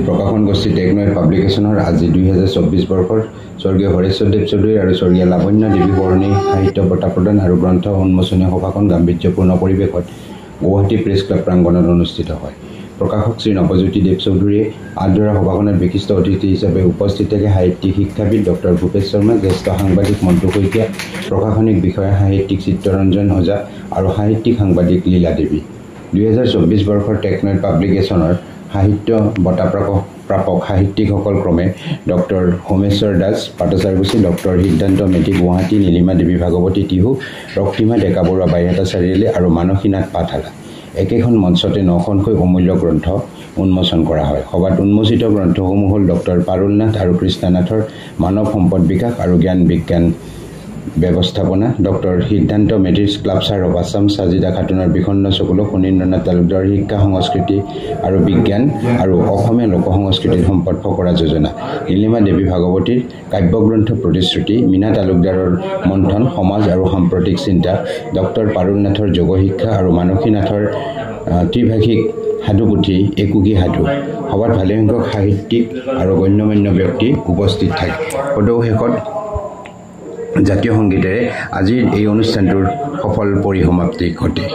প্ৰকাশন গোষ্ঠী টেকনইড পাব্লিকেশ্যনৰ আজি 2024 বৰ্ষৰ স্বৰ্গীয় হৰেশ্বৰদেৱ চৌধুৰী আৰু স্বৰ্গীয় লাৱণ্য দেৱী বৰণী সাহিত্য বঁটা প্ৰদান আৰু গ্ৰন্থ উন্মোচনী সভাখন গাম্ভীৰ্যপূৰ্ণ পৰিৱেশত গুৱাহাটী প্ৰেছ ক্লাব প্ৰাংগণত অনুষ্ঠিত হয়। প্ৰকাশক শ্ৰী নৱজ্যোতি দেৱ চৌধুৰীয়ে আগবঢ়োৱা সভাখনত বিশিষ্ট অতিথি হিচাপে উপস্থিত থাকে সাহিত্যিক শিক্ষাবিদ ডক্টৰ ভূপেশ শৰ্মা, জ্যেষ্ঠ সাংবাদিক মণ্টু শইকীয়া, প্ৰশাসনিক বিষয়া সাহিত্যিক চিত্তৰঞ্জন ওজা আৰু সাহিত্যিক সাংবাদিক লীলা দেৱী। 2024 বৰ্ষৰ টেকনইড পাব্লিকেশ্যনৰ সাহিত্য বঁটা প্ৰাপক সাহিত্যিকসকল ক্ৰমে ডক্টৰ হোমেশ্বৰ দাস পাটচাৰগুচি, ডক্টৰ সিদ্ধান্ত মেধি গুৱাহাটী, নীলিমা দেৱী ভাগৱতী টিহু, ৰক্তিমা ডেকা বৰুৱা বাইহাটা চাৰিআলি আৰু মানসীনাথ পাঠশালা। একেখন মঞ্চতে 9খনকৈ অমূল্য গ্ৰন্থ উন্মোচন কৰা হয়। সভাত উন্মোচিত গ্ৰন্থসমূহ হ'ল ডক্টৰ পাৰুলনাথ আৰু কৃষ্ণানাথৰ মানৱ সম্পদ বিকাশ আৰু জ্ঞান বিজ্ঞান ব্যৱস্থাপনা, ডক্টৰ সিদ্ধান্ত মেধিৰ স্কাল্পচাৰ অফ আছাম, সাজিদা খাতুনৰ বিষণ্ণ চকুলো, ফণীন্দ্ৰনাথ তালুকদাৰৰ শিক্ষা সংস্কৃতি আৰু বিজ্ঞান আৰু অসমীয়া লোক সংস্কৃতিৰ সম্পদ ফকৰা যোজনা, নীলিমা দেৱী ভাগৱতীৰ কাব্যগ্ৰন্থ প্ৰতিশ্ৰুতি, মীনা তালুকদাৰৰ মন্থন সমাজ আৰু সাম্প্ৰতিক চিন্তা, ডক্টৰ পাৰুলনাথৰ যোগশিক্ষা আৰু মানসীনাথৰ ত্ৰিভাষিক সাধুপুথি একোগী সাধু। সভাত ভালেসংখ্যক সাহিত্যিক আৰু গণ্যমান্য ব্যক্তি উপস্থিত থাকে। সদৌ শেষত জাতীয় সংগীতেৰে আজিৰ এই অনুষ্ঠানটোৰ সফল পৰিসমাপ্তি ঘটে।